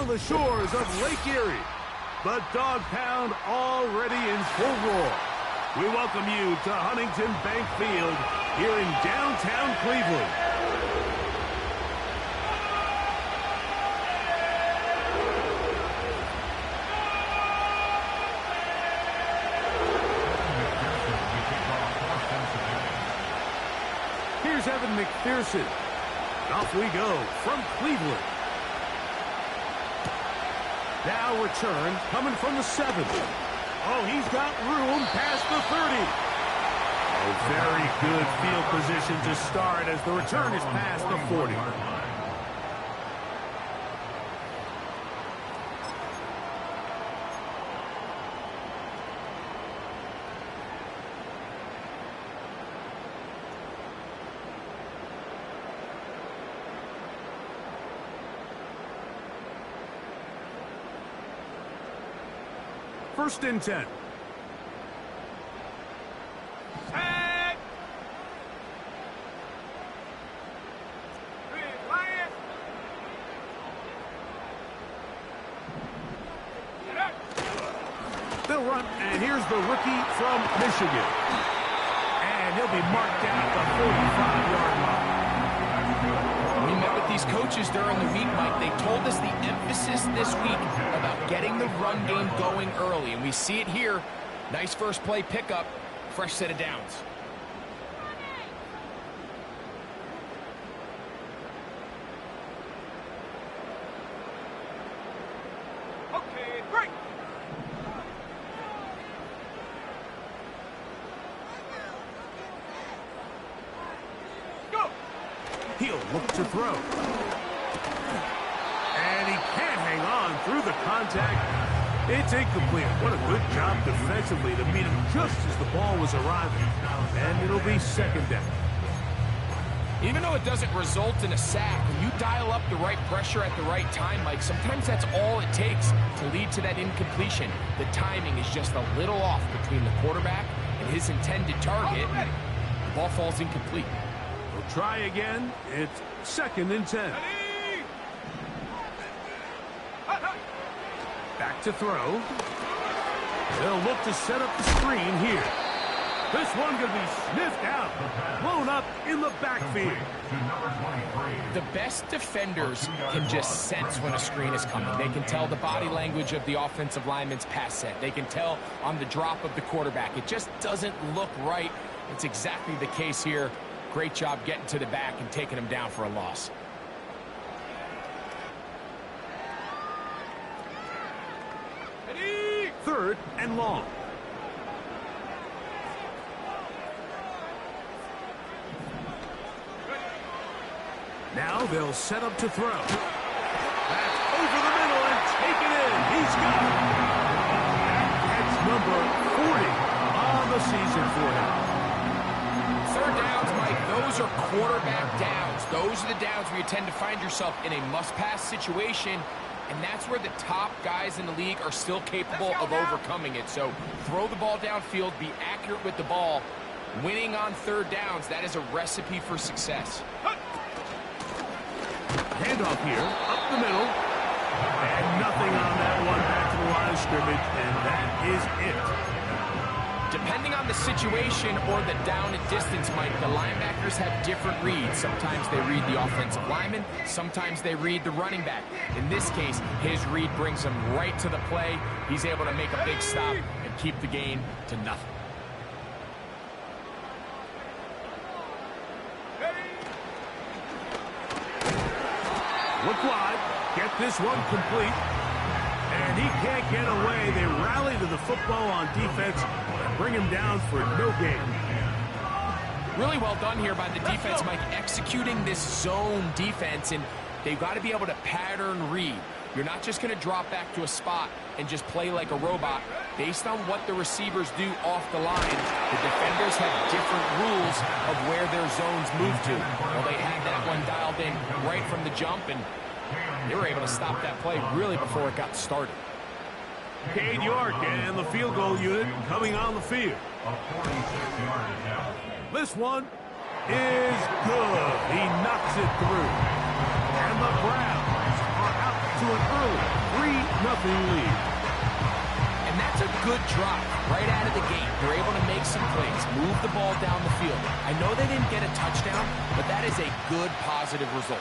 along the shores of Lake Erie. The Dog Pound already in full roar. We welcome you to Huntington Bank Field here in downtown Cleveland. Here's Evan McPherson. Off we go from Cleveland. Now return coming from the 7. Oh, he's got room past the 30. A very good field position to start as the return is past the 40. First and 10. They'll run, and here's the rookie from Michigan. And he'll be marked down at the 45-yard line. We met with these coaches during the week, Mike. They told us the emphasis this week about getting the run game going early, and we see it here. Nice first play pickup, fresh set of downs. Okay, break. Go. He'll look to throw. And he can't hang on through the contact. It's incomplete. What a good job defensively to meet him just as the ball was arriving. And it'll be second down. Even though it doesn't result in a sack, when you dial up the right pressure at the right time, Mike, sometimes that's all it takes to lead to that incompletion. The timing is just a little off between the quarterback and his intended target. The ball falls incomplete. We'll try again. It's second and 10. Back to throw. They'll look to set up the screen here. This one going to be sniffed out. Blown up in the backfield. The best defenders can just sense when a screen is coming. They can tell the body language of the offensive lineman's pass set. They can tell on the drop of the quarterback. It just doesn't look right. It's exactly the case here. Great job getting to the back and taking him down for a loss. Third and long. Now they'll set up to throw. That's over the middle and taken in. He's got it. That's number 40 on the season for him. Third downs, Mike, those are quarterback downs. Those are the downs where you tend to find yourself in a must-pass situation, and that's where the top guys in the league are still capable of overcoming it. So throw the ball downfield, be accurate with the ball. Winning on third downs, that is a recipe for success. Handoff here, up the middle. And nothing on that one, back to the line of scrimmage, and that is it. Depending on the situation or the down and distance, Mike, the linebackers have different reads. Sometimes they read the offensive lineman. Sometimes they read the running back. In this case, his read brings him right to the play. He's able to make a big stop and keep the gain to nothing. Look wide. Get this one complete. And he can't get away. They rally to the football on defense and bring him down for no gain. Really well done here by the defense, Mike, executing this zone defense, and they've got to be able to pattern read. You're not just going to drop back to a spot and just play like a robot. Based on what the receivers do off the line, the defenders have different rules of where their zones move to. Well, they had that one dialed in right from the jump, and they were able to stop that play really before it got started. Cade York and the field goal unit coming on the field. This one is good. He knocks it through. And the Browns are out to an early lead. And that's a good drop right out of the gate. They're able to make some plays, move the ball down the field. I know they didn't get a touchdown, but that is a good positive result.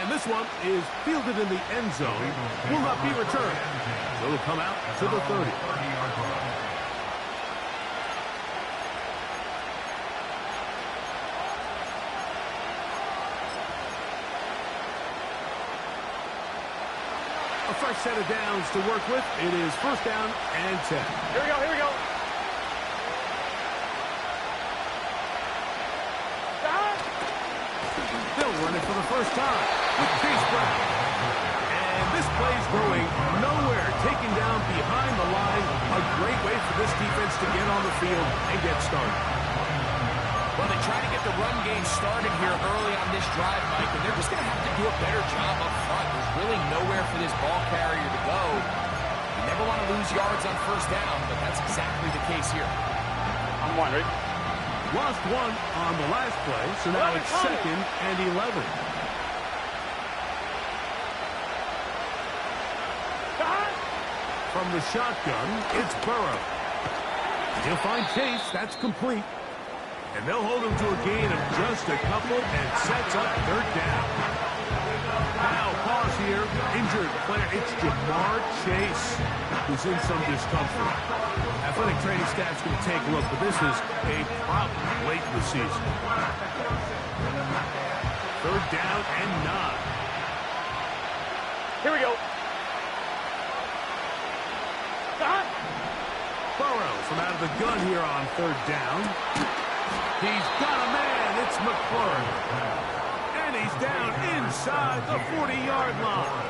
And this one is fielded in the end zone. Will not be returned. So it'll come out to the 30. A fresh set of downs to work with. It is first down and 10. Here we go, here we go. They'll run it for the first time with Chase Brown. And this play's going nowhere. Taken down behind the line. A great way for this defense to get on the field and get started. Well, they try to get the run game started here early on this drive, Mike, and they're just going to have to do a better job up front. There's really nowhere for this ball carrier to go. You never want to lose yards on first down, but that's exactly the case here. On one, right? Lost one on the last play, so now it's second and 11. From the shotgun, it's Burrow. He'll find Chase. That's complete. And they'll hold him to a gain of just a couple and sets up third down. Now, pause here. Injured player. It's Jamar Chase, who's in some discomfort. Athletic training staff's going to take a look, but this is a problem late in the season. Third down and 9. Here we go. Burrow from out of the gun here on third down. He's got a man. It's McLaurin. And he's down inside the 40-yard line.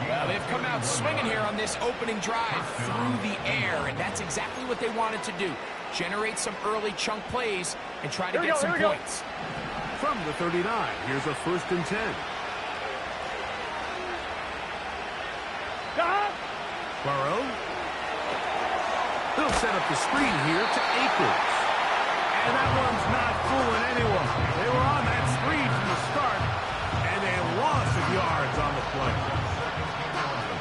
Well, they've come out swinging here on this opening drive through the air, and that's exactly what they wanted to do. Generate some early chunk plays and try to get some points. From the 39, here's a first and 10. Burrow. They'll set up the screen here to Akers. And that one's not fooling anyone. They were on that screen from the start, and a loss of yards on the play.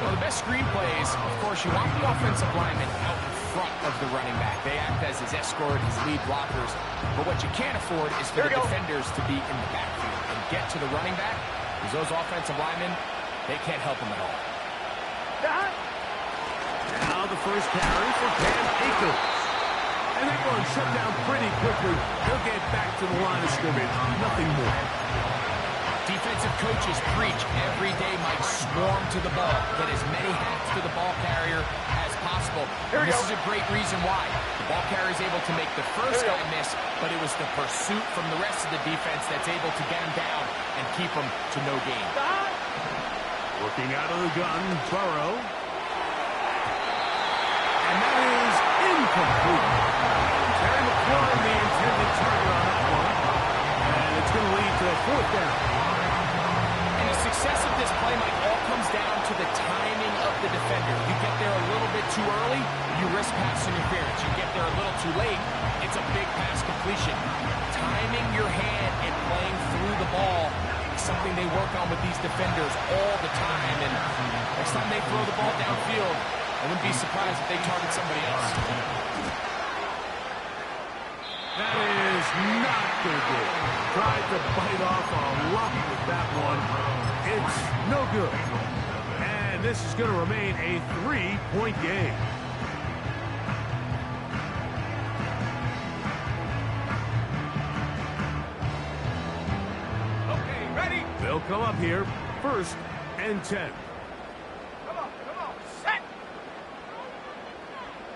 Well, the best screen plays, of course, you want the offensive lineman out in front of the running back. They act as his escort, his lead blockers. But what you can't afford is for the defenders to be in the backfield and get to the running back, because those offensive linemen, they can't help him at all. Now the first carry for Cam Akers. And that one shut down pretty quickly. He'll get back to the line of scrimmage. Nothing more. Defensive coaches preach every day, Mike, swarm to the ball. Get as many hats to the ball carrier as possible. This is a great reason why. The ball carrier is able to make the first guy miss, but it was the pursuit from the rest of the defense that's able to get him down and keep him to no gain. Working out of the gun, Burrow. And that is incomplete. Terry McLaurin, the intended target on that one. And it's going to lead to a fourth down. And the success of this play, Mike, all comes down to the timing of the defender. You get there a little bit too early, you risk pass interference. You get there a little too late, it's a big pass completion. Timing your hand and playing through the ball is something they work on with these defenders all the time. And next time they throw the ball downfield, I wouldn't be surprised if they target somebody else. That is not good. Tried to bite off a lot with that one. It's no good. And this is going to remain a 3-point game. Okay, ready? They'll come up here, first and 10. Come on, set.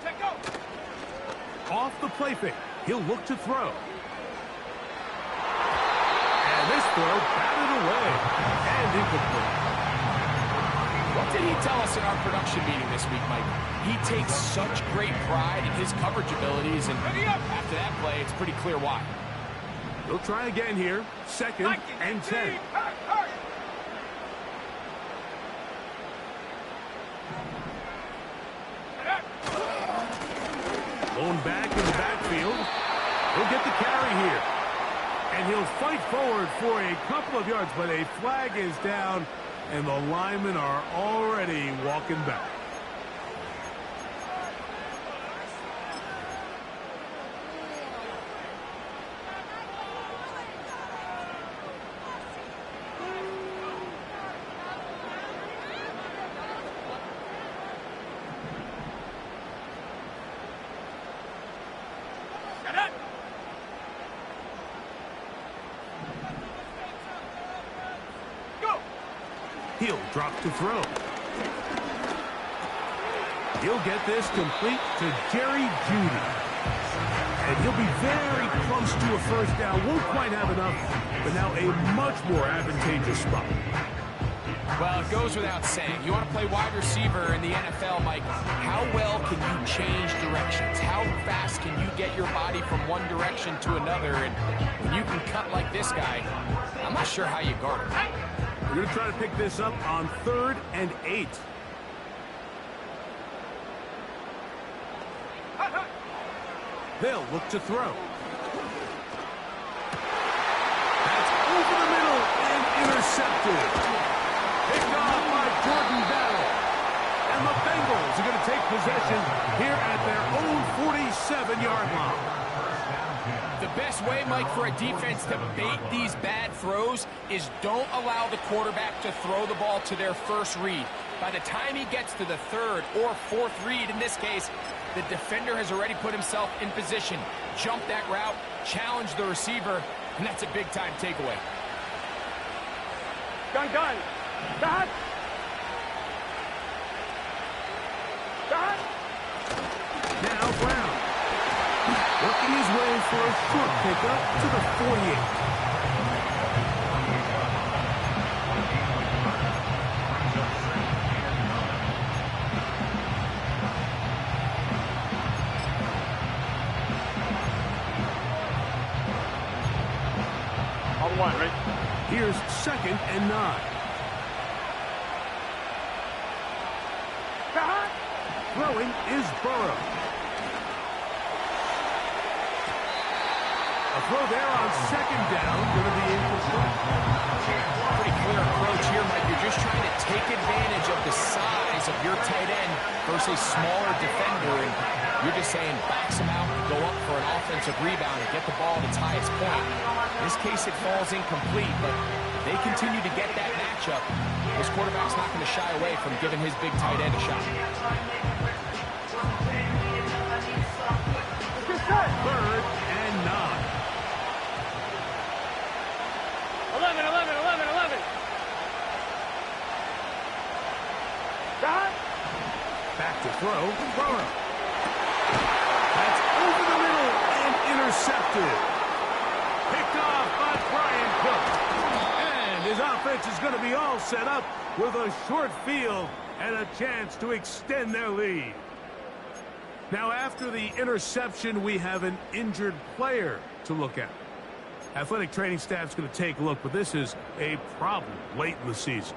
Check go. Off the play fake. He'll look to throw. And this throw batted away and incomplete. What did he tell us in our production meeting this week, Mike? He takes such great pride in his coverage abilities, and after that play, it's pretty clear why. He'll try again here, second and 10. Going back in the backfield. He'll get the carry here. And he'll fight forward for a couple of yards, but a flag is down and the linemen are already walking back. He'll drop to throw. He'll get this complete to Jerry Jeudy. And he'll be very close to a first down. Won't quite have enough, but now a much more advantageous spot. Well, it goes without saying. You want to play wide receiver in the NFL, Mike. How well can you change directions? How fast can you get your body from one direction to another? And when you can cut like this guy, I'm not sure how you guard him. We're going to try to pick this up on 3rd and 8. They'll look to throw. That's over the middle and intercepted. Picked off by Jordan Battle. And the Bengals are going to take possession here at their own 47-yard line. The best way, Mike, for a defense to bait these bad throws is don't allow the quarterback to throw the ball to their first read. By the time he gets to the 3rd or 4th read, in this case, the defender has already put himself in position, jump that route, challenge the receiver, and that's a big-time takeaway. Gun. Gun. Now Brown. Working his way for a short pickup to the 48. On 1, right? Here's 2nd and 9. Throwing is Burrow. A throw there on 2nd down, going to be incomplete. Pretty clear approach here, Mike. You're just trying to take advantage of the size of your tight end versus smaller defender, and you're just saying box him out, go up for an offensive rebound, and get the ball at its highest point. In this case, it falls incomplete, but if they continue to get that matchup, this quarterback's not going to shy away from giving his big tight end a shot. 3rd and 9. 11. Back to throw, Burrow. That's over the middle and intercepted. Picked off by Brian Cook. And his offense is going to be all set up with a short field and a chance to extend their lead. Now, after the interception, we have an injured player to look at. Athletic training staff's going to take a look, but this is a problem late in the season.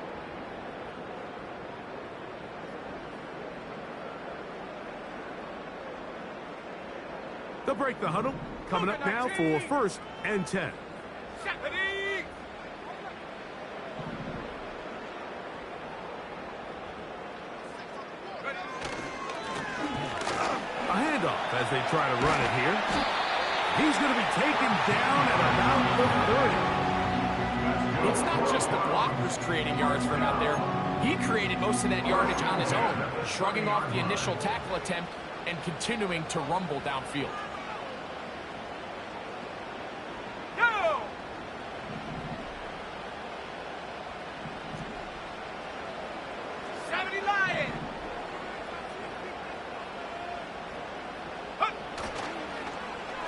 They'll break the huddle. Coming up now for 1st and 10. A handoff as they try to run it here. He's going to be taken down at about the 30. It's not just the blockers creating yards for him out there. He created most of that yardage on his own, shrugging off the initial tackle attempt and continuing to rumble downfield. Go! Lion!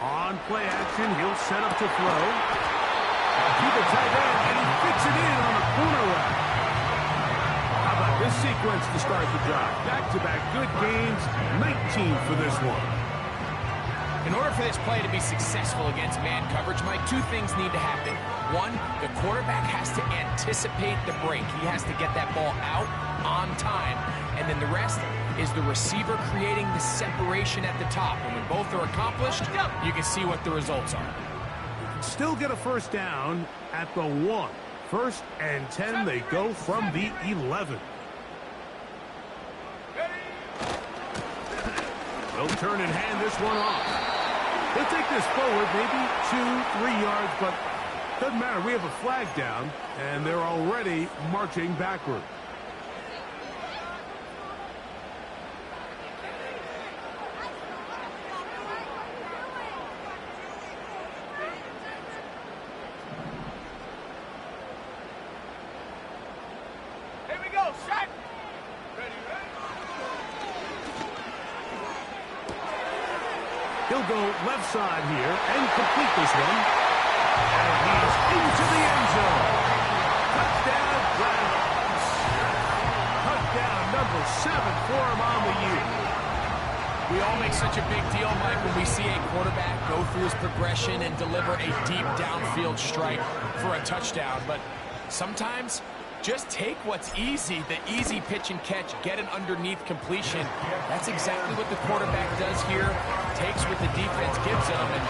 On play action, he'll set up to throw. To the tight end, and he fits it in on the corner route. How about this sequence to start the drive? Back-to-back good games, 19 for this one. In order for this play to be successful against man coverage, Mike, two things need to happen. One, the quarterback has to anticipate the break. He has to get that ball out on time. And then the rest is the receiver creating the separation at the top. And when both are accomplished, you can see what the results are. Still get a first down at the 1 First and 10, they go from the 11. They'll turn and hand this one off. He'll take this forward, maybe 2-3 yards, but doesn't matter. We have a flag down, and they're already marching backward. Here we go, shot. Ready. He'll go left side here and complete this one. And he's into the end zone. Touchdown, Browns. Touchdown number 7 for him on the year. We all make such a big deal, Mike, when we see a quarterback go through his progression and deliver a deep downfield strike for a touchdown. But sometimes, just take what's easy, the easy pitch and catch, get an underneath completion. That's exactly what the quarterback does here. Takes what the defense gives them, and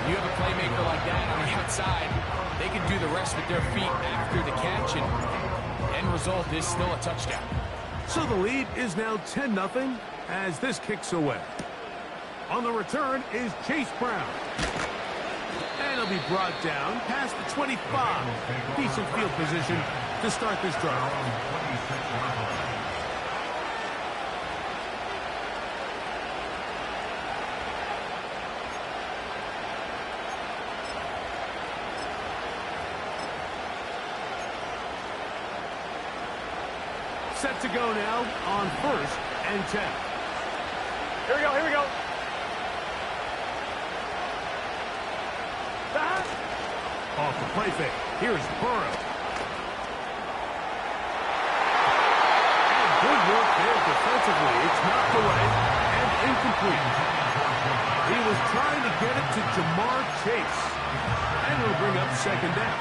you have a playmaker like that on the outside, they can do the rest with their feet after the catch, and end result is still a touchdown. So the lead is now 10-0 as this kicks away. On the return is Chase Brown. And he'll be brought down past the 25. Decent field position to start this drive. Set to go now on 1st and 10. Here we go, here we go. Off the play fake. Here's Burrow. And good work there defensively. It's knocked away and incomplete. He was trying to get it to Jamar Chase. And it'll bring up second down.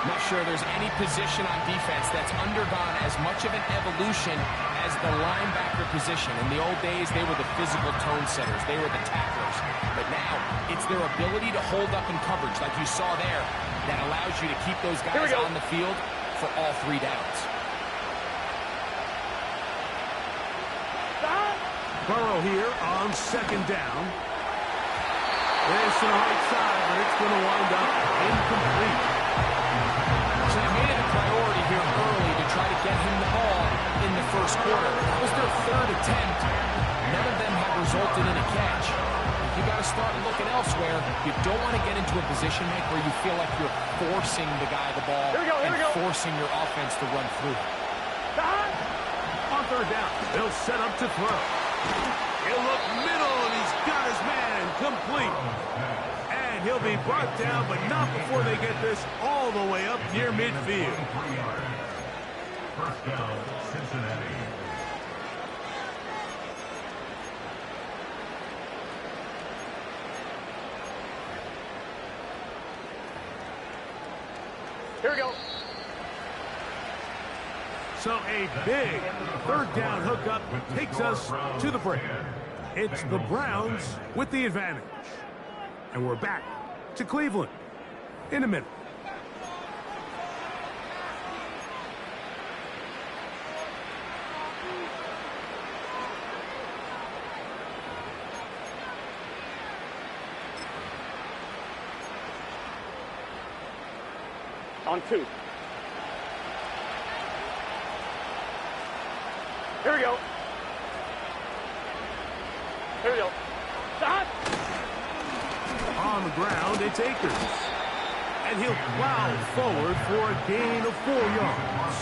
Not sure there's any position on defense that's undergone as much of an evolution as the linebacker position. In the old days, they were the physical tone setters. They were the tacklers. But now, it's their ability to hold up in coverage, like you saw there, that allows you to keep those guys on the field for all 3 downs. Burrow here on second down. This to the right side, but it's going to wind up incomplete. So they made it a priority here early to try to get him the ball in the first quarter. That was their 3rd attempt. None of them have resulted in a catch. You got to start looking elsewhere. You don't want to get into a position, Mike, where you feel like you're forcing the guy the ball and forcing your offense to run through. On 3rd down, they'll set up to throw. He'll look middle, and he's got his man complete. And he'll be brought down, but not before they get this all the way up near midfield. First down, Cincinnati. Here we go. So a big 3rd down hookup takes us to the break. It's the Browns with the advantage. And we're back to Cleveland in a minute. On 2. Here we go. Here we go. Stop! On the ground, it's Akers. And he'll plow forward for a gain of 4 yards.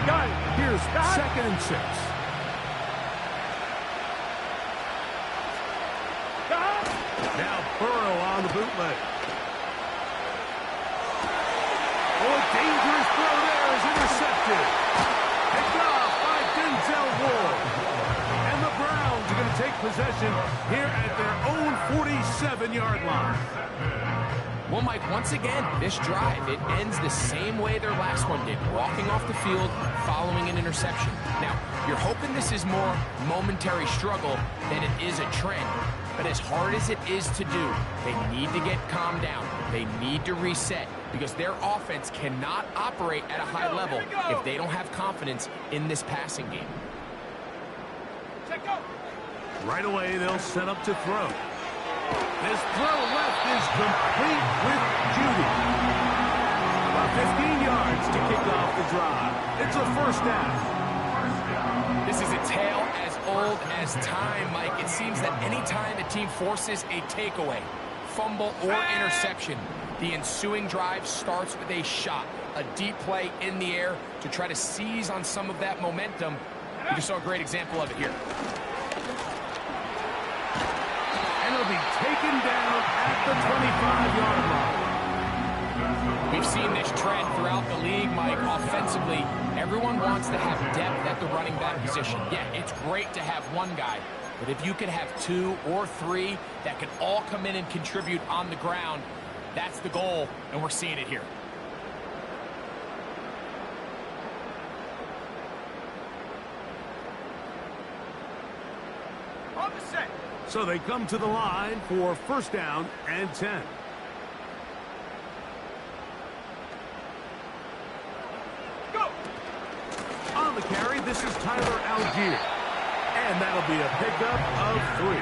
Gun. Here's 2nd and 6. Now Burrow on the bootleg. Oh, a dangerous throw there is intercepted. Picked off by Denzel Ward. And the Browns are going to take possession here at their own 47-yard line. Well, Mike, once again, this drive, it ends the same way their last one did, walking off the field following an interception. Now, you're hoping this is more momentary struggle than it is a trend. But as hard as it is to do, they need to get calmed down. They need to reset because their offense cannot operate at a high level if they don't have confidence in this passing game. Right away, they'll set up to throw. This throw left is complete with Judy. About 15 yards to kick off the drive. It's a first down. This is a tale as old as time, Mike. It seems that any time a team forces a takeaway, fumble, or interception, the ensuing drive starts with a shot, a deep play in the air to try to seize on some of that momentum. You just saw a great example of it here. And it'll be taken down at the 25-yard line. We've seen this trend throughout the league, Mike. Offensively, everyone wants to have depth at the running back position. Yeah, it's great to have one guy, but if you can have two or three that can all come in and contribute on the ground, that's the goal, and we're seeing it here. On the set. So they come to the line for first down and 10. Go. On the carry, this is Tyler Algier. And that'll be a pickup of 3.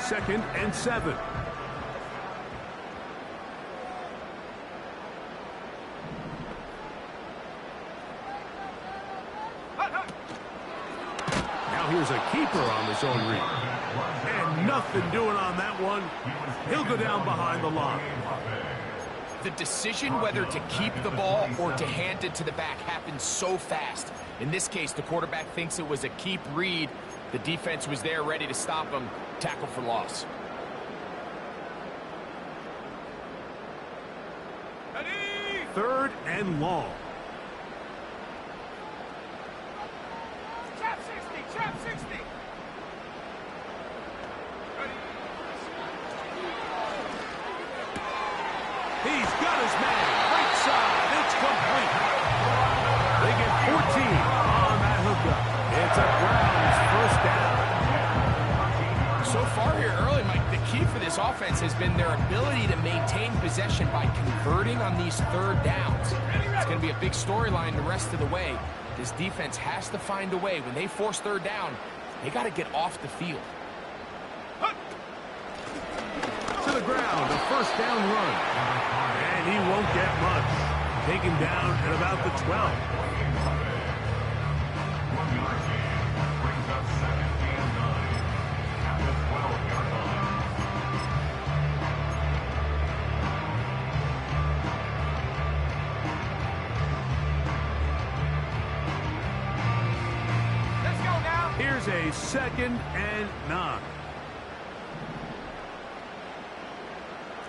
Second and 7. Now here's a keeper on the zone read. And nothing doing on that one. He'll go down behind the line. The decision whether to keep the ball or to hand it to the back happens so fast. In this case, the quarterback thinks it was a keep read. The defense was there ready to stop him. Tackle for loss. Third and long. Chap 60, chap 60. He's got his man. Right side. It's complete. They get 14 on that hookup. It's a Browns first down. So far here early, Mike, the key for this offense has been their ability to maintain possession by converting on these third downs. It's going to be a big storyline the rest of the way. This defense has to find a way. When they force third down, they got to get off the field. To the ground, a first down run. And he won't get much. Taken down at about the 12. Let's go now. Here's a second and 9.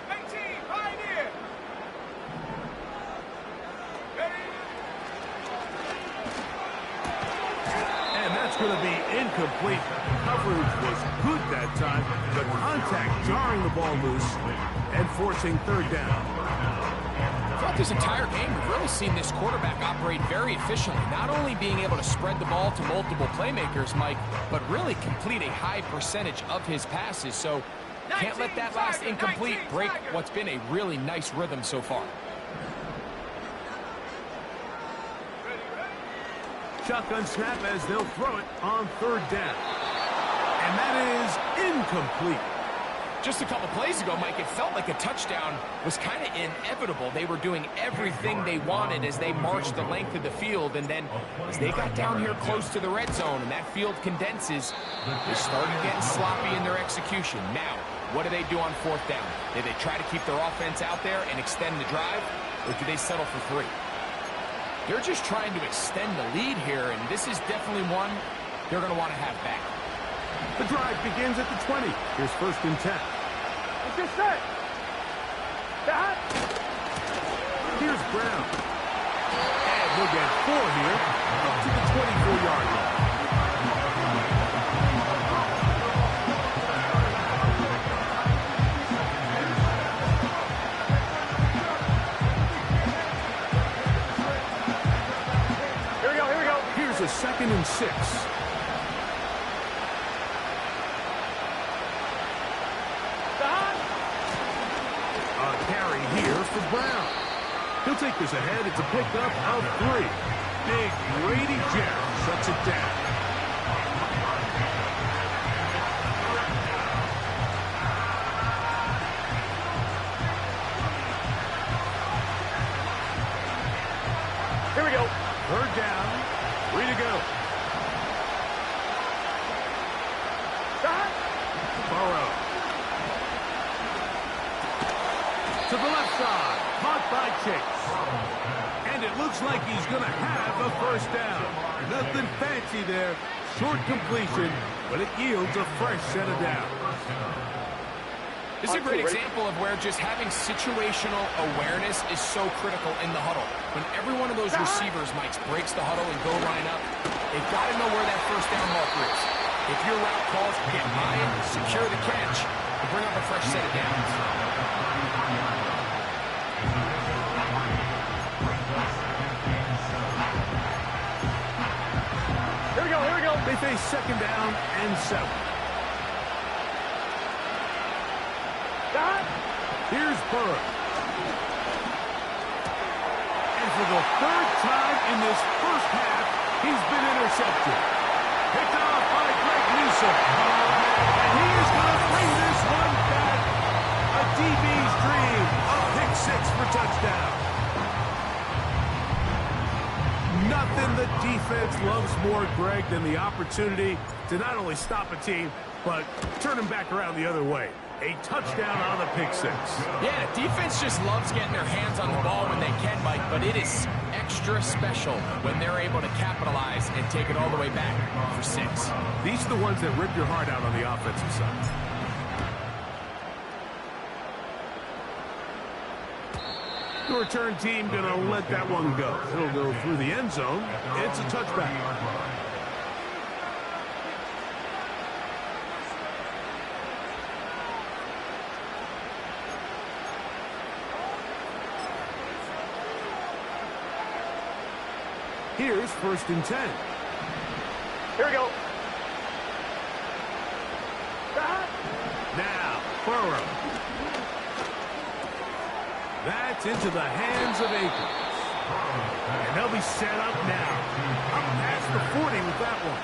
18, Pioneer. And that's going to be incomplete. Coverage was good that time. The contact jarring the ball loose and forcing third down. Throughout this entire game, we've really seen this quarterback operate very efficiently, not only being able to spread the ball to multiple playmakers, Mike, but really complete a high percentage of his passes. So can't let that last incomplete break what's been a really nice rhythm so far. Shotgun snap as they'll throw it on third down. And that is incomplete. Just a couple plays ago, Mike, it felt like a touchdown was kind of inevitable. They were doing everything they wanted as they marched the length of the field, and then as they got down here close to the red zone and that field condenses, they started getting sloppy in their execution. Now, what do they do on fourth down? Do they try to keep their offense out there and extend the drive, or do they settle for 3? They're just trying to extend the lead here, and this is definitely one they're going to want to have back. The drive begins at the 20. Here's first and 10. It's just set. That. Here's Brown. He'll get 4 here, up to the 24-yard line. Here we go. Here's a 2nd and 6. A carry here for Brown. He'll take this ahead. It's a pickup of 3. Big Grady Jarrett shuts it down. Here we go. 3rd down. 3 to go. Burrow. To the left side. Caught by Chase. And it looks like he's going to have a 1st down. Nothing fancy there. Short completion, but it yields a fresh set of downs. This is a great example of where just having situational awareness is so critical in the huddle. When every one of those receivers, Mike, breaks the huddle and go line up, they've got to know where that 1st down marker is. If your route calls, get by it, secure the catch, and bring up a fresh set of downs. Here we go. They face 2nd down and 7. Here's Burrow. And for the 3rd time in this 1st half, he's been intercepted. Picked off by Greg Newsome. And he is going to bring this one back. A DB's dream. A pick 6 for touchdown. Nothing the defense loves more, Greg, than the opportunity to not only stop a team, but turn them back around the other way. A touchdown on the pick 6. Yeah, defense just loves getting their hands on the ball when they can, Mike, but it is extra special when they're able to capitalize and take it all the way back for 6. These are the ones that rip your heart out on the offensive side. The return team going to let that one go. It'll go through the end zone. It's a touchback. Here's 1st and 10. Here we go. Now, Burrow. That's into the hands of Akers. And they'll be set up now. Up past the 40 with that one.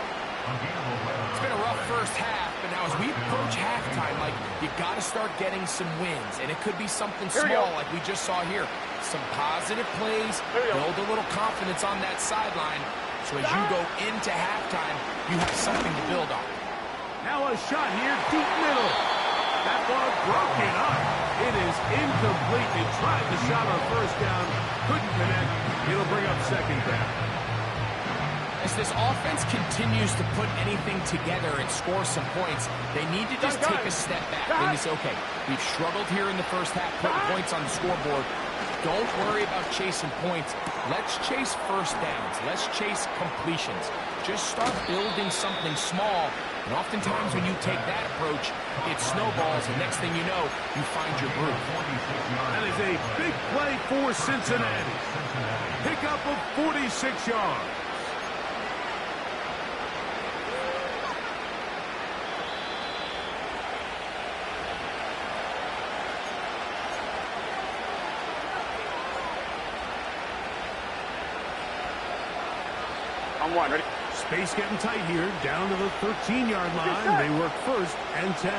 It's been a rough 1st half, but now as we approach halftime, Mike, you got to start getting some wins. And it could be something small like we just saw here. Some positive plays, build a little confidence on that sideline. So as you go into halftime, you have something to build on. Now a shot here, deep middle. That ball broken up. It is incomplete. They tried the shot on 1st down. Couldn't connect. It'll bring up 2nd down. As this offense continues to put anything together and score some points, they need to just take a step back and say, okay, we've struggled here in the 1st half, putting points on the scoreboard. Don't worry about chasing points. Let's chase 1st downs. Let's chase completions. Just start building something small. And oftentimes when you take that approach, it snowballs, and next thing you know, you find your groove. That is a big play for Cincinnati. Pickup of 46 yards. On 1, ready? Space getting tight here, down to the 13-yard line. They work 1st and 10.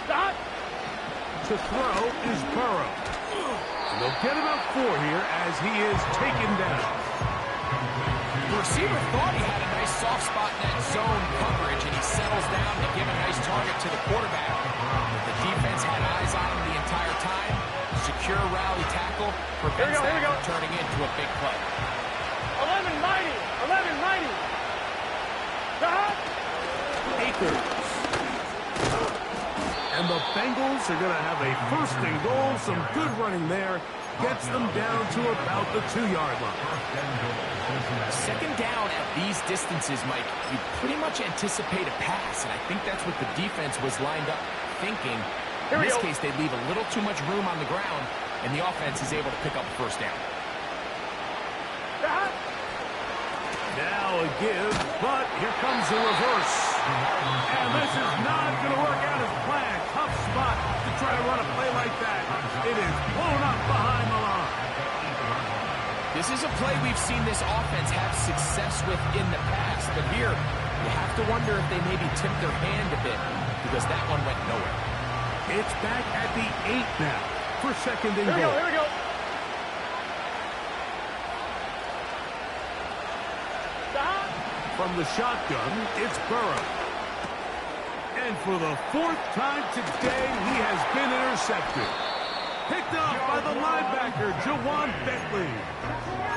Stop! To throw is Burrow. And they'll get about 4 here as he is taken down. The receiver thought he had a nice soft spot in that zone coverage, and he settles down to give a nice target to the quarterback. But the defense had eyes on him the entire time. Secure rally tackle prevents that from turning into a big play. 11 mighty! 11 mighty! Akers. And the the Bengals are going to have a first and goal. Some good running there. Gets them down to about the 2-yard line. Second down at these distances, Mike, you pretty much anticipate a pass, and I think that's what the defense was lined up thinking. In this case, they leave a little too much room on the ground, and the offense is able to pick up a first down. Now a give, but here comes the reverse. And this is not going to work out as planned. Tough spot to try to run a play like that. It is blown up behind the line. This is a play we've seen this offense have success with in the past, but here you have to wonder if they maybe tipped their hand a bit because that one went nowhere. It's back at the 8 now for second and goal. Here we go. From the shotgun, it's Burrow. And for the 4th time today, he has been intercepted. Picked up by the linebacker, Jawan Bentley.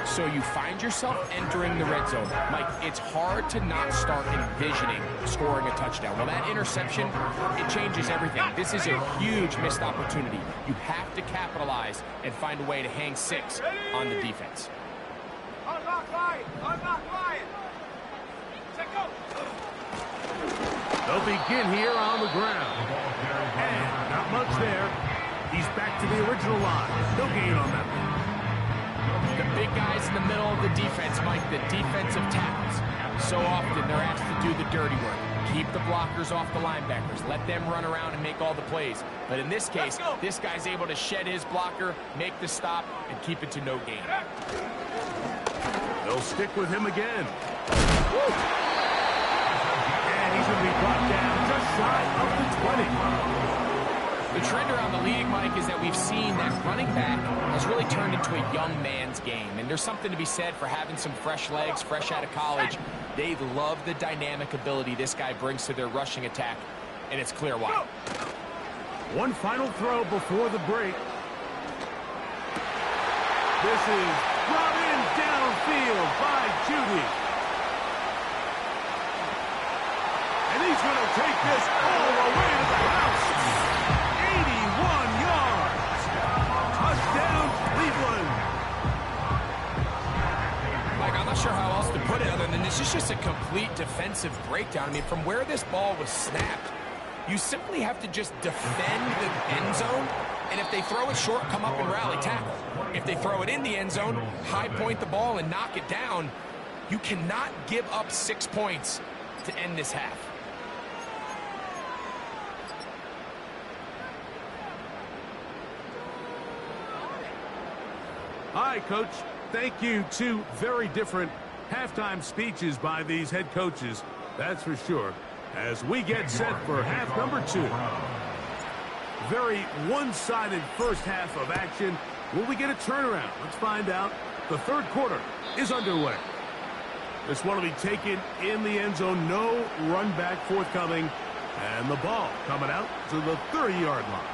So you find yourself entering the red zone. Mike, it's hard to not start envisioning scoring a touchdown. Well, that interception, it changes everything. This is a huge missed opportunity. You have to capitalize and find a way to hang 6 on the defense. Unlock line. They'll begin here on the ground. And not much there. He's back to the original line. No gain on that one. The big guys in the middle of the defense, Mike, the defensive tackles. So often they're asked to do the dirty work. Keep the blockers off the linebackers. Let them run around and make all the plays. But in this case, this guy's able to shed his blocker, make the stop, and keep it to no gain. They'll stick with him again. Woo! And he's going to be brought down just shy of the 20. The trend around the league, Mike, is that we've seen that running back has really turned into a young man's game. And there's something to be said for having some fresh legs, fresh out of college. They love the dynamic ability this guy brings to their rushing attack, and it's clear why. One final throw before the break. This is brought in downfield by Judy. And he's going to take this all the way to the house. 81 yards. Touchdown, Cleveland. Mike, I'm not sure how else to put it other than this is just a complete defensive breakdown. I mean, from where this ball was snapped, you simply have to just defend the end zone, and if they throw it short, come up and rally tackle. If they throw it in the end zone, high point the ball and knock it down. You cannot give up 6 points to end this half. Hi, Coach. Thank you. 2 very different halftime speeches by these head coaches, that's for sure, as we get set for half number 2. Very one-sided first half of action. Will we get a turnaround? Let's find out. The third quarter is underway. This one will be taken in the end zone. No run back forthcoming. And the ball coming out to the 30-yard line.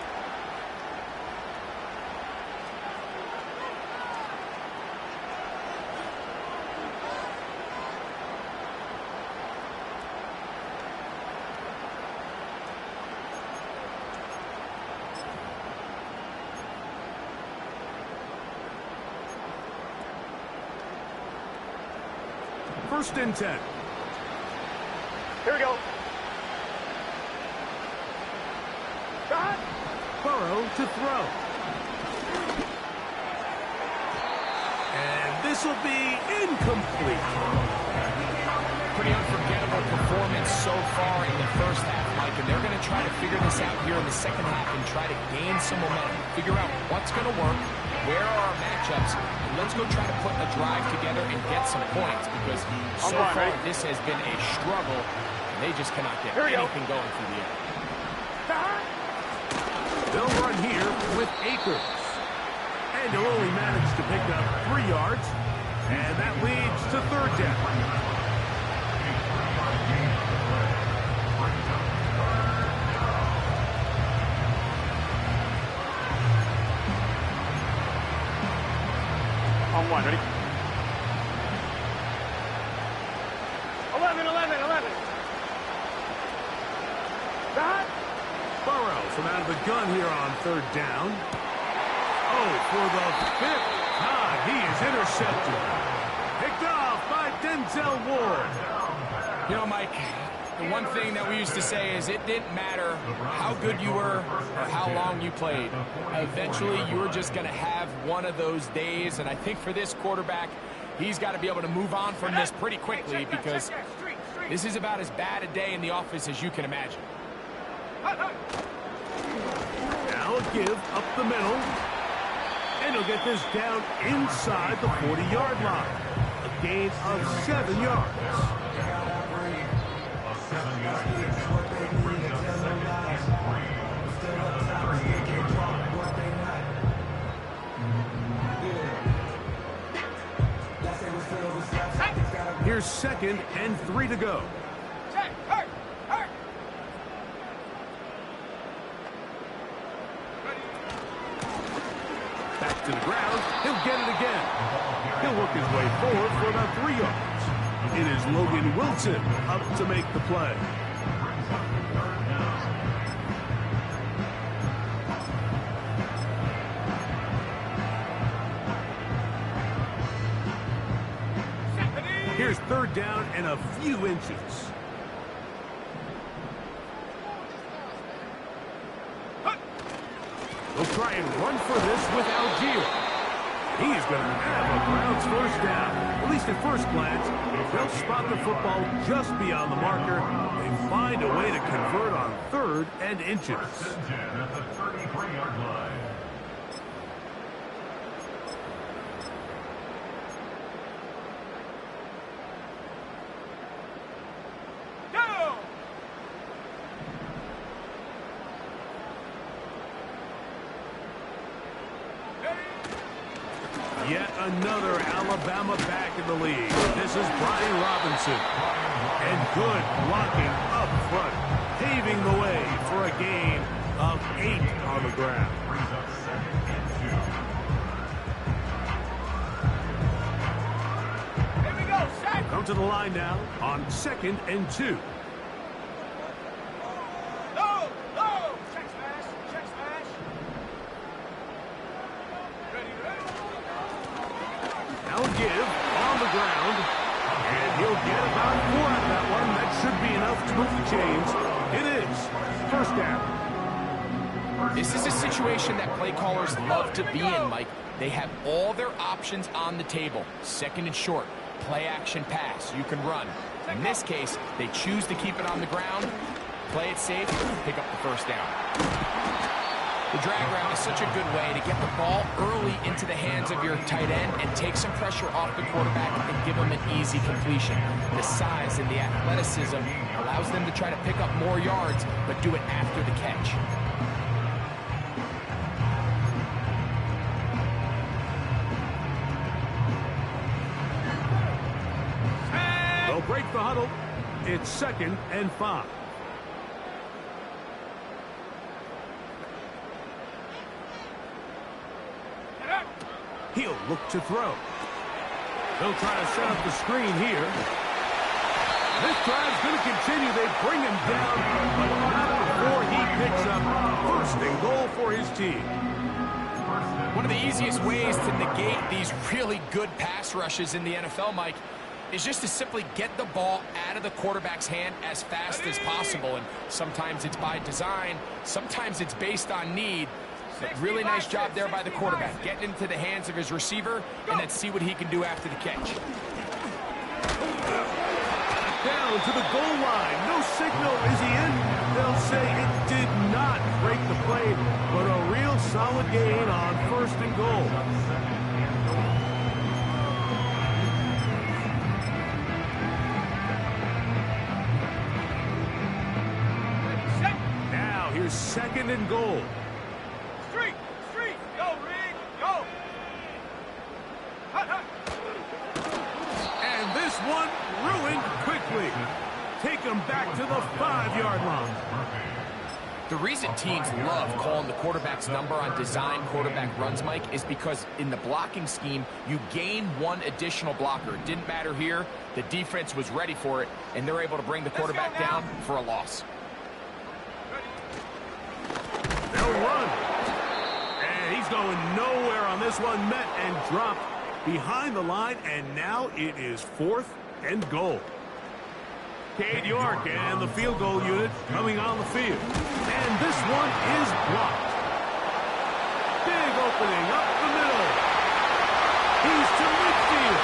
First and 10. Here we go. Burrow to throw. And this will be incomplete. Pretty unforgettable performance so far in the first half, Mike, and they're going to try to figure this out here in the second half and try to gain some momentum, figure out what's going to work, where are our matchups, and let's go try to put a drive together and get some points, because so far this has been a struggle, and they just cannot get anything going through the air. They'll run here with Akers. And he'll only manage to pick up 3 yards, and that leads to third down. On 1, ready? 11. Burrow from out of the gun here on third down. Oh, for the 5th time, he is intercepted. Picked off by Denzel Ward. You know, Mike, the one thing that we used to say is it didn't matter how good you were or how long you played. Eventually, you were just going to have one of those days, and I think for this quarterback, he's got to be able to move on from this pretty quickly because this is about as bad a day in the office as you can imagine. Now a give up the middle. And he'll get this down inside the 40-yard line. A gain of 7 yards. Here's 2nd and 3 to go. Back to the ground. He'll get it again. He'll work his way forward for about 3 yards. It is Logan Wilson up to make the play. Here's 3rd down and a few inches. They'll try and run for this with Algier. He's going to have a Browns 1st down. At least at first glance, they'll spot the football just beyond the marker and find a way to convert on 3rd and inches. At the 33-yard line. Yet another Alabama back in the league. This is Brian Robinson. And good blocking up front, paving the way for a gain of 8 on the ground. Here we go, set. Come to the line now on 2nd and 2. Check smash, check smash. Ready. Now a give on the ground. And he'll get about 4 out of that one. That should be enough to move the chains. It is 1st down. This is a situation that play callers love to be in, Mike. They have all their options on the table. 2nd and short, play action pass. You can run. In this case, they choose to keep it on the ground, play it safe, pick up the 1st down. The drag route is such a good way to get the ball early into the hands of your tight end and take some pressure off the quarterback and give him an easy completion. The size and the athleticism allows them to try to pick up more yards, but do it after the catch. They'll break the huddle. It's 2nd and 5. He'll look to throw. They'll try to set up the screen here. This drive's going to continue. They bring him down, but not before he picks up 1st and goal for his team. One of the easiest ways to negate these really good pass rushes in the NFL, Mike, is just to simply get the ball out of the quarterback's hand as fast as possible. And sometimes it's by design, sometimes it's based on need. But really nice job there by the quarterback, getting into the hands of his receiver, and then see what he can do after the catch. Down to the goal line. No signal. Is he in? They'll say it did not break the play, but a real solid gain on 1st and goal. Now here's 2nd and goal. Street, go, Reed, go. Hut. And this one ruined quickly. Take him back to the 5-yard line. The reason teams love calling the quarterback's number on design quarterback runs, Mike, is because in the blocking scheme, you gain one additional blocker. It didn't matter here. The defense was ready for it, and they're able to bring the quarterback down for a loss. They'll no run. And he's going nowhere on this one. Met and dropped behind the line, and now it is 4th and goal. Cade York and the field goal unit coming on the field. And this one is blocked. Big opening up the middle. He's to midfield.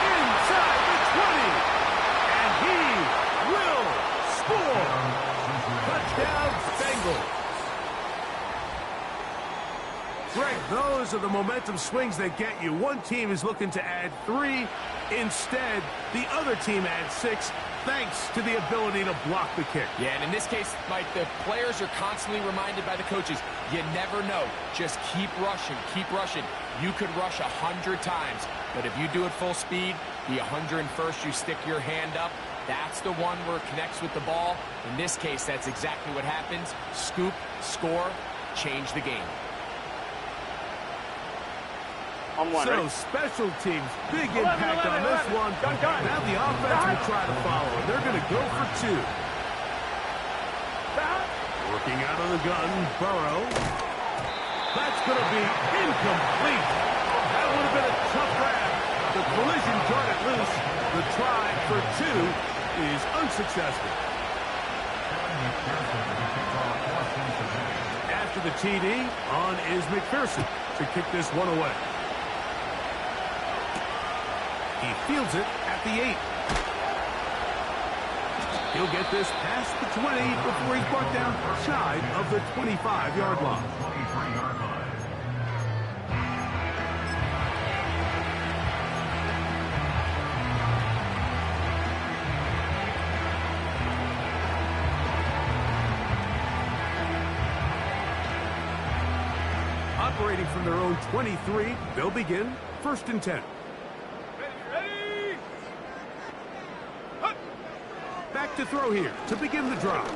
Inside the 20. And he will score. Touchdown, Bengals. Greg, those are the momentum swings that get you. One team is looking to add 3. Instead, the other team adds 6, thanks to the ability to block the kick. Yeah, and in this case, Mike, the players are constantly reminded by the coaches, you never know. Just keep rushing, keep rushing. You could rush 100 times, but if you do it full speed, the 101st, you stick your hand up. That's the one where it connects with the ball. In this case, that's exactly what happens. Scoop, score, change the game. So special teams, big impact on this one. Now the offense will try to follow. They're going to go for 2. Working out of the gun, Burrow. That's going to be incomplete. That would have been a tough grab. The collision got it loose. The try for 2 is unsuccessful. After the TD, on is McPherson to kick this one away. He fields it at the 8. He'll get this past the 20 before he's brought down shy of the 25-yard line. Operating from their own 23, they'll begin 1st and 10. Back to throw here to begin the drive.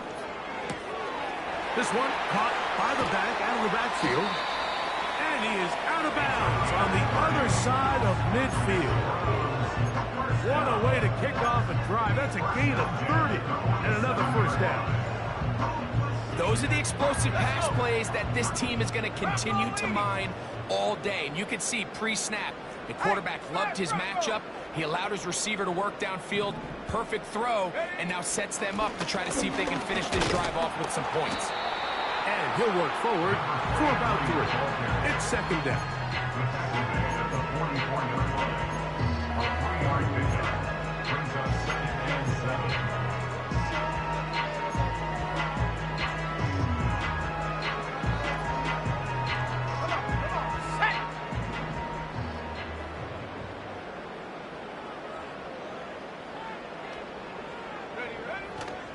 This one caught by the back out of the backfield. And he is out of bounds on the other side of midfield. What a way to kick off a drive. That's a gain of 30 and another 1st down. Those are the explosive pass plays that this team is going to continue to mine all day. And you can see pre-snap, the quarterback loved his matchup. He allowed his receiver to work downfield. Perfect throw, and now sets them up to try to see if they can finish this drive off with some points. And he'll work forward for about 3. It's 2nd down.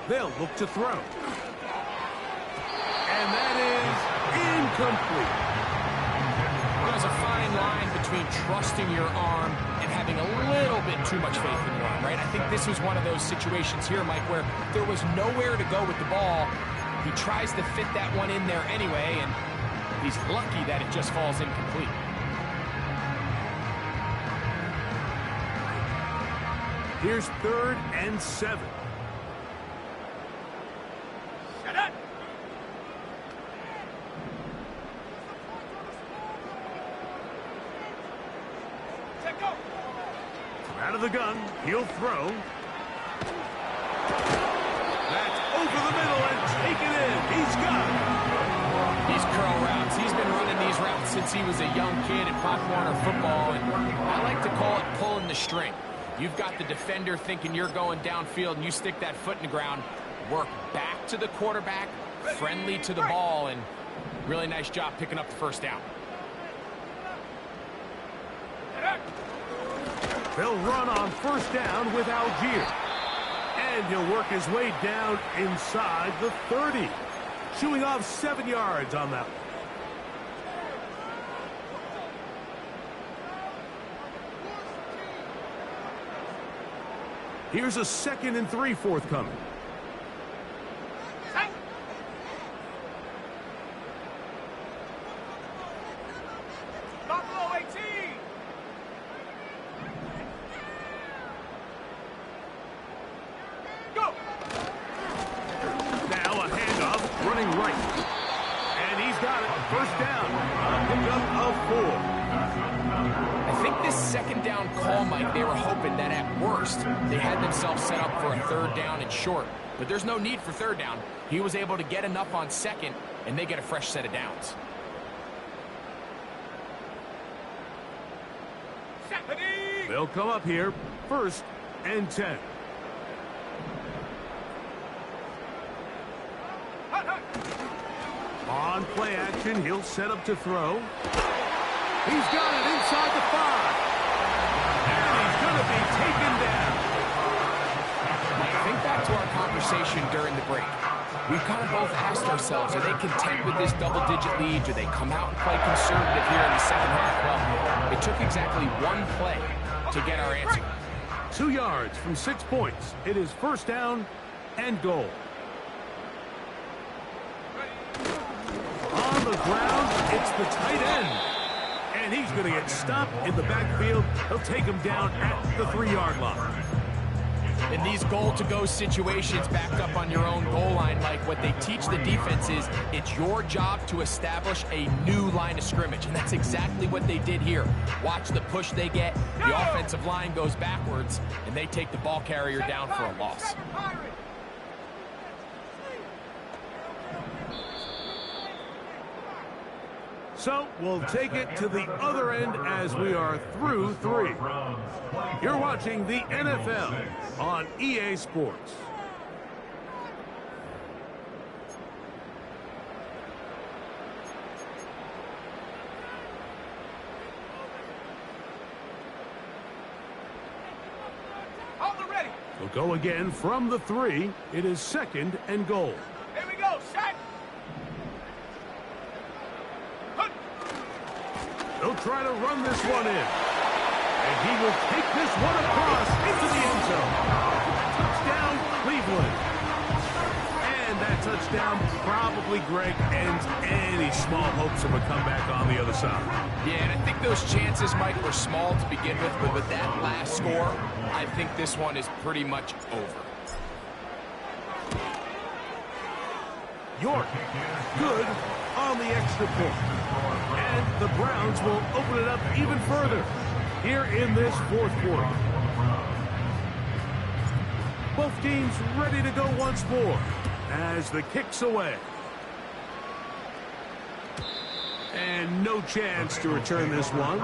They'll look to throw. And that is incomplete. There's a fine line between trusting your arm and having a little bit too much faith in your arm, right? I think this was one of those situations here, Mike, where there was nowhere to go with the ball. He tries to fit that one in there anyway, and he's lucky that it just falls incomplete. Here's 3rd and 7. Out of the gun, he'll throw. That's over the middle and taken in. He's got it. These curl routes, he's been running these routes since he was a young kid in Pop Warner football, and I like to call it pulling the string. You've got the defender thinking you're going downfield, and you stick that foot in the ground, work back to the quarterback, friendly to the ball, and really nice job picking up the 1st down. They'll run on 1st down with Algier. And he'll work his way down inside the 30. Chewing off 7 yards on that. Here's a 2nd and 3 forthcoming. Now a handoff running right. got it. First down. A pickup of 4. I think this second down call, Mike, they were hoping that at worst they had themselves set up for a third down and short. But there's no need for third down. He was able to get enough on second, and they get a fresh set of downs. They'll come up here. 1st and 10. On play action, he'll set up to throw. He's got it inside the 5. And he's going to be taken down. Think back to our conversation during the break. We've kind of both asked ourselves, are they content with this double-digit lead? Do they come out and play conservative here in the second half? Well, it took exactly one play to get our answer. 2 yards from 6 points. It is 1st down and goal. On the ground, it's the tight end. And he's going to get stopped in the backfield. He'll take him down at the 3-yard line. In these goal-to-go situations backed up on your own goal line, Mike, what they teach the defense is it's your job to establish a new line of scrimmage, and that's exactly what they did here. Watch the push they get. The offensive line goes backwards, and they take the ball carrier down for a loss. So we'll take it to the other end as we are through 3. You're watching the NFL on EA Sports. We'll go again from the 3. It is 2nd and goal. Here we go, set. They'll try to run this one in. And he will take this one across into the end zone. Touchdown, Cleveland. And that touchdown probably, Greg, ends any small hopes of a comeback on the other side. Yeah, and I think those chances, Mike, were small to begin with, but with that last score, I think this one is pretty much over. York, good on the extra point. And the Browns will open it up even further here in this 4th quarter. Both teams ready to go once more as the kick's away. And no chance to return this one.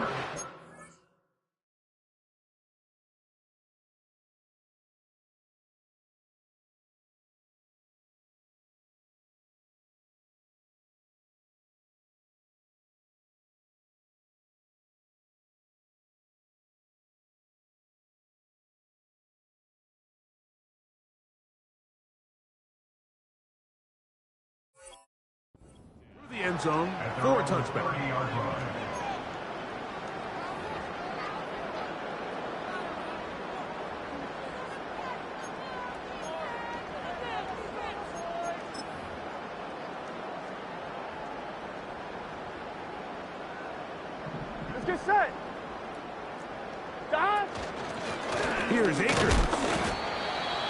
The end zone for a touchback. Let's get set. Don. Here's Akers.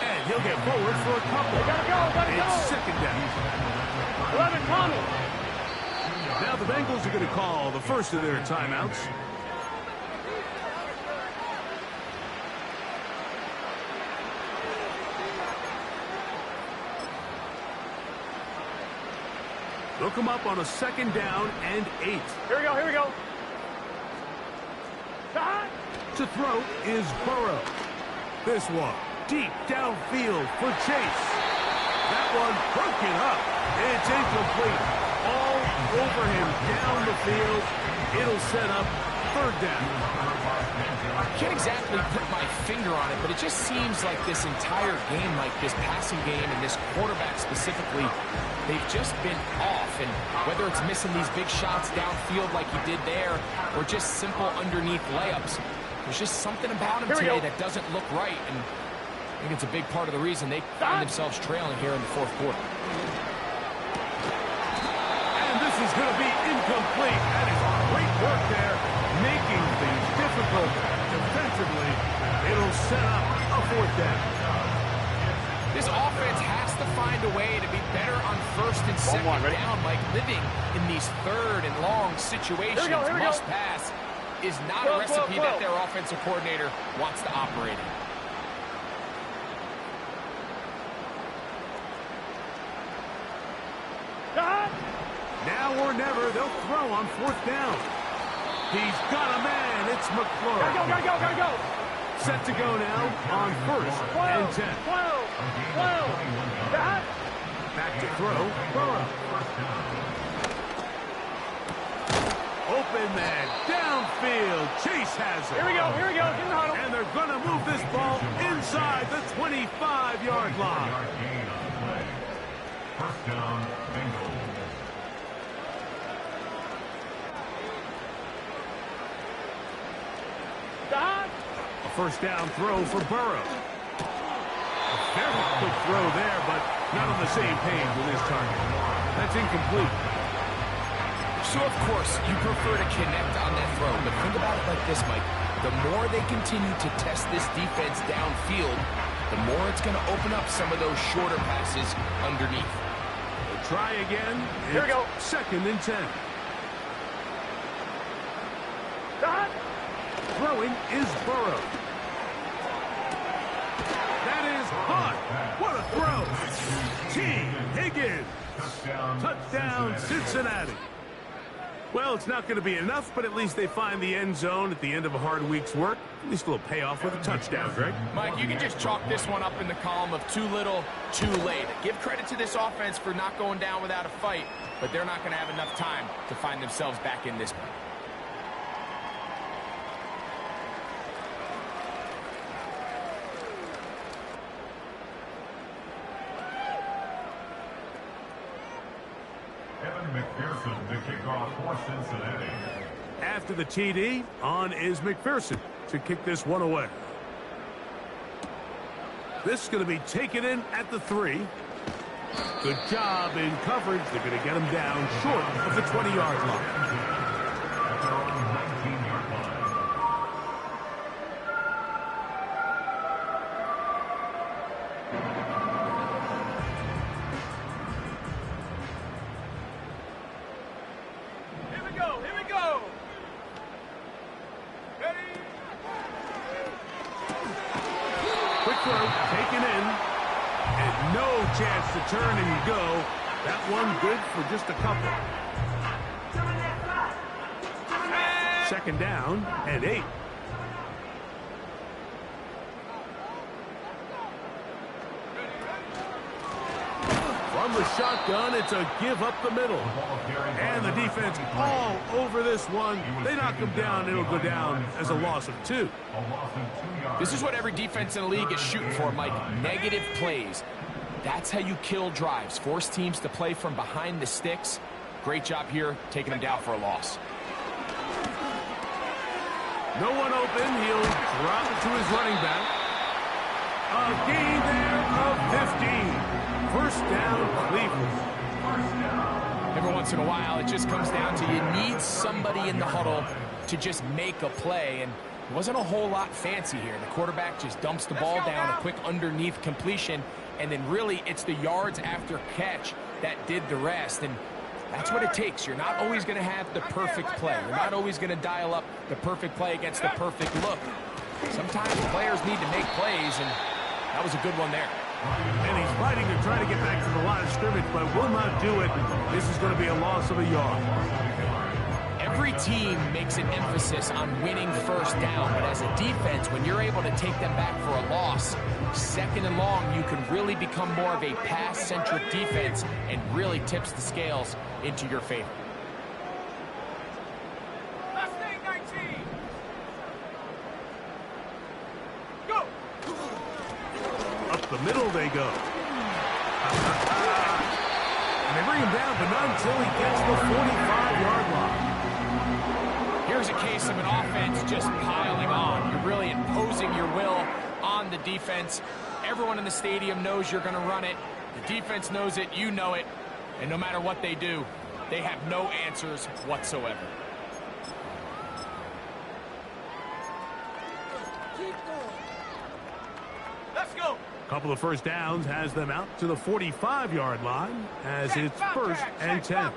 And he'll get forward for a couple. Gotta go. It's 2nd down. 11 coming. Now the Bengals are going to call the first of their timeouts. They'll come up on a 2nd down and 8. Here we go. Don. To throw is Burrow. This one deep downfield for Chase. That one broken up. It's incomplete. All over him down the field. It'll set up 3rd down. I can't exactly put my finger on it, but it just seems like this entire game, like this passing game and this quarterback specifically, they've just been off. And whether it's missing these big shots downfield like he did there or just simple underneath layups, there's just something about him today that doesn't look right. And I think it's a big part of the reason they find themselves trailing here in the 4th quarter. This is going to be incomplete. That is great work there, making things difficult defensively. It'll set up a 4th down. This offense has to to find a way to be better on first and second down, Mike. Living in these third and long situations, must pass is not a recipe that their offensive coordinator wants to operate in. Now or never, they'll throw on fourth down. He's got a man. It's McClure. Gotta go. Set to go now on first and 10. 12. Back to throw. Burrow. Open man. Downfield. Chase has it. Here we go. Get in the huddle. And they're going to move this ball inside the 25-yard line. First down, Bengals. A first down throw for Burrow. A very quick throw there, but not on the same page with his target. That's incomplete. So, of course, you prefer to connect on that throw, but think about it like this, Mike. The more they continue to test this defense downfield, the more it's going to open up some of those shorter passes underneath. We'll try again. Here we go. Second and 10. Throwing is Burrow. That is hot. What a throw. T. Higgins. Touchdown, Cincinnati. Well, it's not going to be enough, but at least they find the end zone at the end of a hard week's work. At least a little payoff with a touchdown, Greg. Mike, you can just chalk this one up in the column of too little, too late. Give credit to this offense for not going down without a fight, but they're not going to have enough time to find themselves back in this one. McPherson to kick off for Cincinnati. After the TD, on is McPherson to kick this one away. This is going to be taken in at the 3. Good job in coverage. They're going to get him down short of the 20-yard line. At their own 19-yard line. Taken in, and no chance to turn and go. That one good for just a couple. Second down and 8. From the shotgun, it's a give up the middle. And the defense all over this one. They knock him down. It'll go down as a loss of 2. This is what every defense in the league is shooting for, Mike. Negative plays. That's how you kill drives. Force teams to play from behind the sticks. Great job here, taking them down for a loss. No one open. He'll drop it to his running back. A gain there of 15. First down, Cleveland. Every once in a while, it just comes down to you need somebody in the huddle to just make a play, and it wasn't a whole lot fancy here. The quarterback just dumps the ball down, a quick underneath completion, and then really it's the yards after catch that did the rest, and that's what it takes. You're not always going to have the perfect play. You're not always going to dial up the perfect play against the perfect look. Sometimes players need to make plays, and that was a good one there. And he's fighting to try to get back to the line of scrimmage, but will not do it. This is going to be a loss of a yard. Every team makes an emphasis on winning first down, but as a defense, when you're able to take them back for a loss, second and long, you can really become more of a pass-centric defense and really tips the scales into your favor. The middle they go. And they bring him down, but not until he gets the 45-yard line. Here's a case of an offense just piling on. You're really imposing your will on the defense. Everyone in the stadium knows you're going to run it. The defense knows it, you know it. And no matter what they do, they have no answers whatsoever. Couple of first downs has them out to the 45-yard line as it's 1st and 10.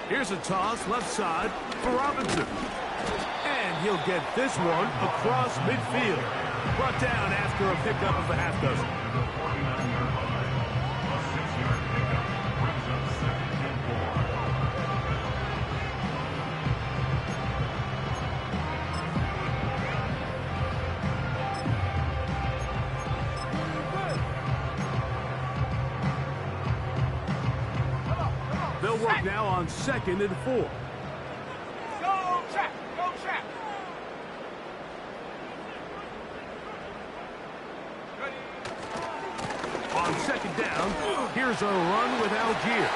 Here's a toss left side for Robinson. And he'll get this one across midfield. Brought down after a pickup of a half dozen. The 49-yard line. A 6-yard pickup brings up 2nd and 4. They'll work now on 2nd and 4. Go, check. Go, check. On 2nd down, here's a run with Algier.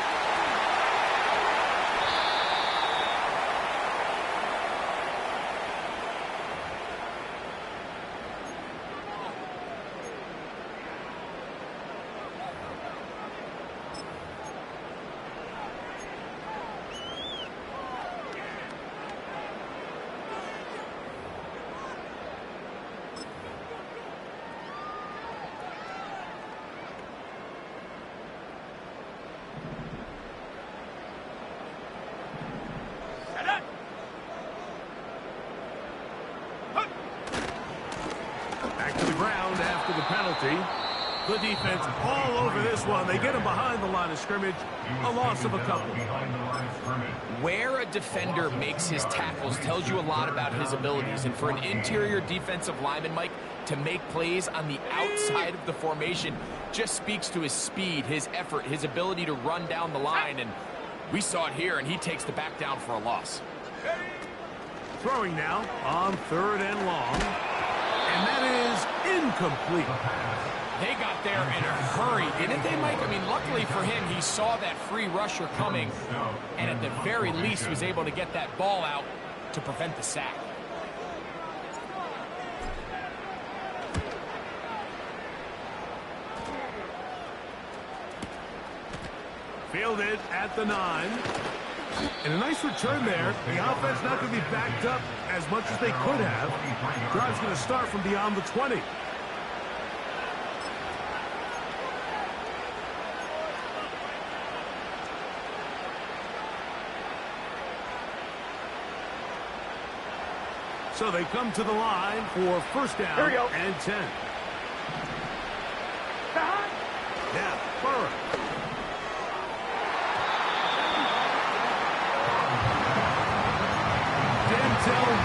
Back to the ground after the penalty. The defense all over this one. They get him behind the line of scrimmage. A loss of a couple. Behind the line of scrimmage. Where a defender makes his tackles tells you a lot about his abilities. And for an interior defensive lineman, Mike, to make plays on the outside of the formation just speaks to his speed, his effort, his ability to run down the line. And we saw it here, and he takes the back down for a loss. Throwing now on 3rd and long. And that is incomplete. They got there in a hurry, didn't they, Mike? I mean, luckily for him, he saw that free rusher coming, and at the very least was able to get that ball out to prevent the sack. Fielded at the 9. And a nice return there. The offense not going to be backed up as much as they could have. Drive's going to start from beyond the 20. So they come to the line for 1st down and 10. Now, Burrow.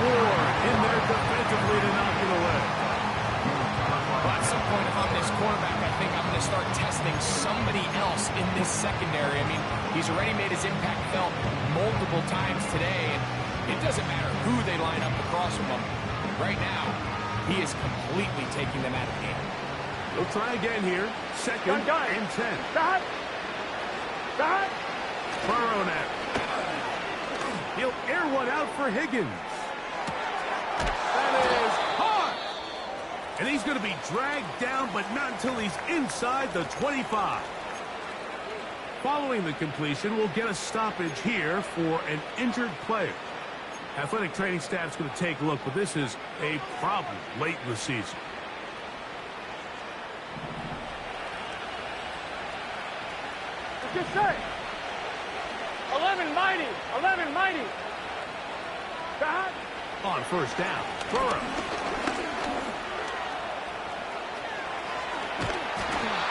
Ward in there defensively to knock it away. Well, at some point, if I'm this quarterback, I think I'm going to start testing somebody else in this secondary. I mean, he's already made his impact felt multiple times today, and it doesn't matter who they line up across from him. Right now, he is completely taking them out of the game. We'll try again here. 2nd and 10. Burrow now. He'll air one out for Higgins. That is hard. And he's going to be dragged down, but not until he's inside the 25. Following the completion, we'll get a stoppage here for an injured player. Athletic training staff's going to take a look, but this is a problem late in the season. Good set. 11 mighty. 11 mighty. On 1st down, Burrow.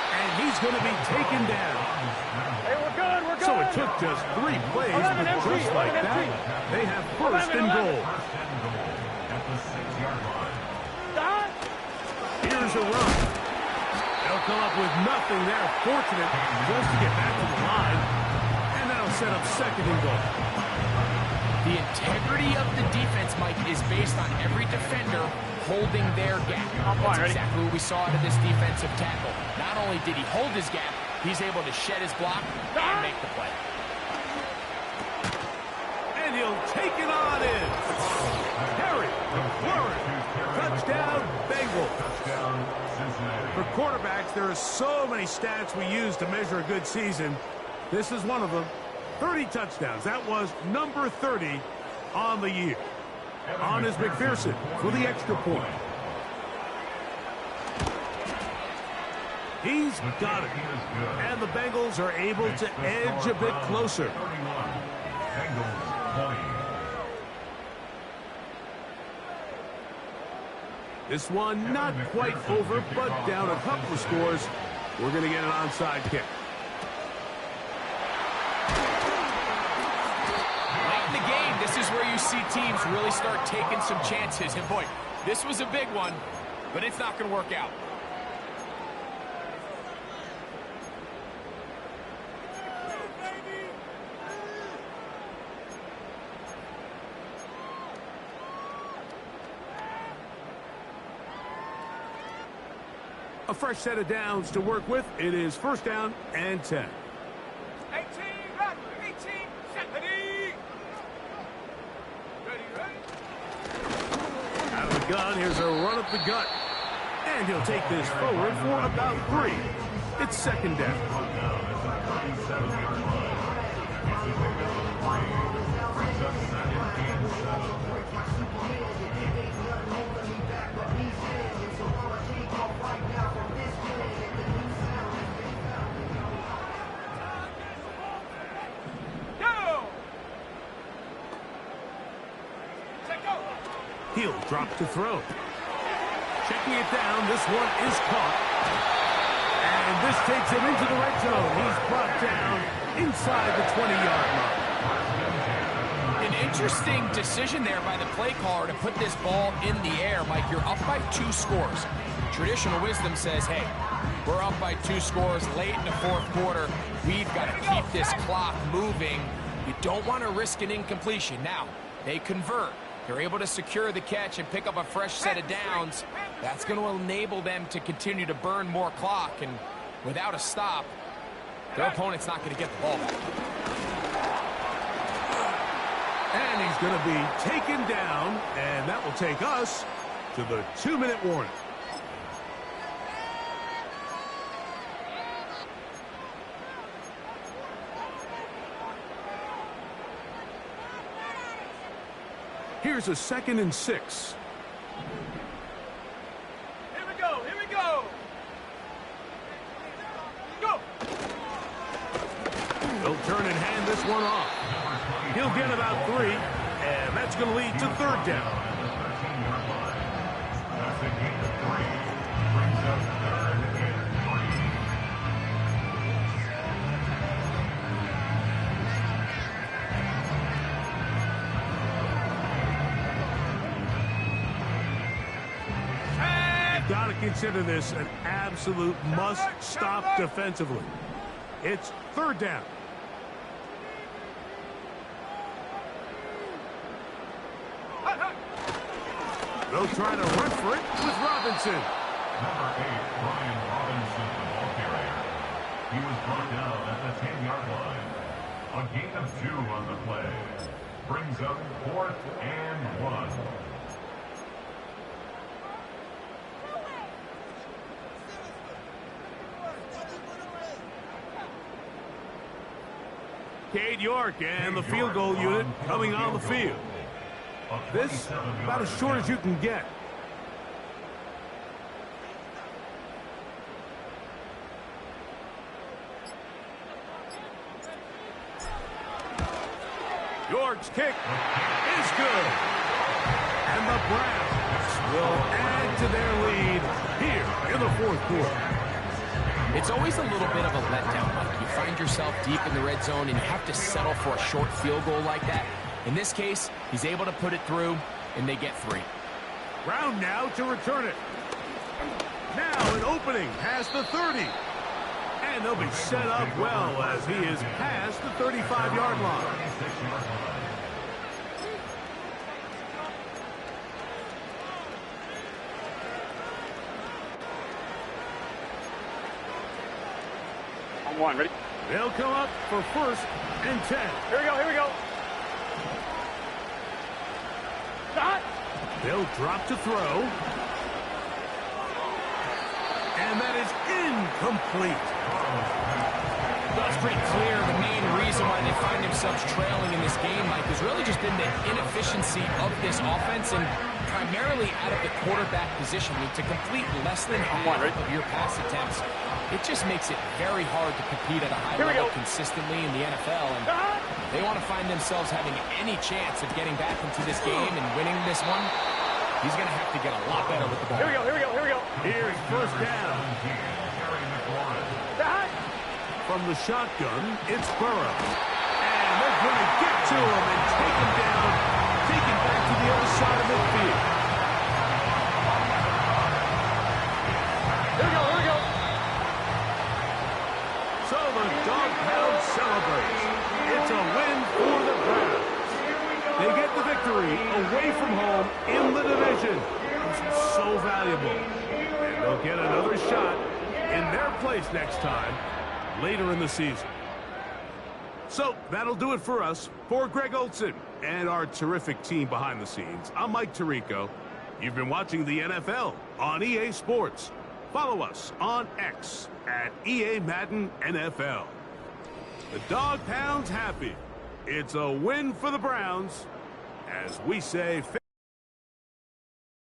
And he's going to be taken down. Hey, we're good. We're good. So it took just 3 plays, but just like that, they have 1st and goal. At the 6-yard line. Here's a run. They'll come up with nothing there. Fortunate just to get back to the line. And that'll set up 2nd and goal. The integrity of the defense, Mike, is based on every defender holding their gap. That's exactly what we saw out of this defensive tackle. Not only did he hold his gap, he's able to shed his block and make the play. And he'll take it on in. Harry, McLaurin, touchdown, Bengals. Touchdown, Cincinnati. For quarterbacks, there are so many stats we use to measure a good season. This is one of them. 30 touchdowns. That was number 30 on the year. On is McPherson for the extra point. He's got it. And the Bengals are able to edge a bit closer. Bengals 20. This one not quite over, but down a couple of scores. We're going to get an onside kick. Late in the game, this is where you see teams really start taking some chances. And boy, this was a big one, but it's not going to work out. A fresh set of downs to work with. It is first down and 10. 18, back, 18, set, ready. Ready. Out of the gun, here's a run up the gut. And he'll take this forward for about 3. It's second down. He'll drop to throw. Checking it down. This one is caught. And this takes him into the red zone. He's brought down inside the 20-yard line. An interesting decision there by the play caller to put this ball in the air. Mike, you're up by 2 scores. Traditional wisdom says, hey, we're up by 2 scores late in the fourth quarter. We've got to keep this clock moving. You don't want to risk an incompletion. Now, they convert. They're able to secure the catch and pick up a fresh set of downs. That's going to enable them to continue to burn more clock. And without a stop, their opponent's not going to get the ball back. And he's going to be taken down. And that will take us to the 2-minute warning. Here's a 2nd and 6. Here we go, here we go. Go. They'll turn and hand this one off. He'll get about 3, and that's going to lead to third down. That's a gain of 3. Brings up 3rd and 3. Got to consider this an absolute must-stop defensively. It's third down. They'll try to run for it with Robinson. Number 8, Brian Robinson, the ball carrier. He was brought down at the 10-yard line. A gain of 2 on the play. Brings up 4th and 1. Cade York and the field goal unit coming on the field. This about as short as you can get. York's kick is good. And the Browns will add to their lead here in the fourth quarter. It's always a little bit of a letdown, Mike. You find yourself deep in the red zone and you have to settle for a short field goal like that. In this case, he's able to put it through, and they get 3. Brown now to return it. Now an opening past the 30. And they'll be set up well as he is past the 35-yard line. On 1, ready? They'll come up for first and 10. Here we go, here we go. Shot. They'll drop to throw. And that is incomplete. Well, it's pretty clear the main reason why they find themselves trailing in this game, Mike, has really just been the inefficiency of this offense and primarily out of the quarterback position. I mean, to complete less than half of your pass attempts, it just makes it very hard to compete at a high level consistently in the NFL. And they want to find themselves having any chance of getting back into this game and winning this one. He's going to have to get a lot better with the ball. Here we go, here we go, here we go. Here's first down. From the shotgun, it's Burrow. And they're going to get to him and take him down, take him back to the other side of midfield. Here we go, here we go. So the Dog Pound celebrates. It's a win for the Browns. They get the victory away from home in the division. This is so valuable. And they'll get another shot in their place next time, later in the season. So that'll do it for us. For Greg Olson and our terrific team behind the scenes, I'm Mike Tirico. You've been watching the NFL on EA Sports. Follow us on X at EA Madden NFL. The Dog Pound's happy. It's a win for the Browns. As we say,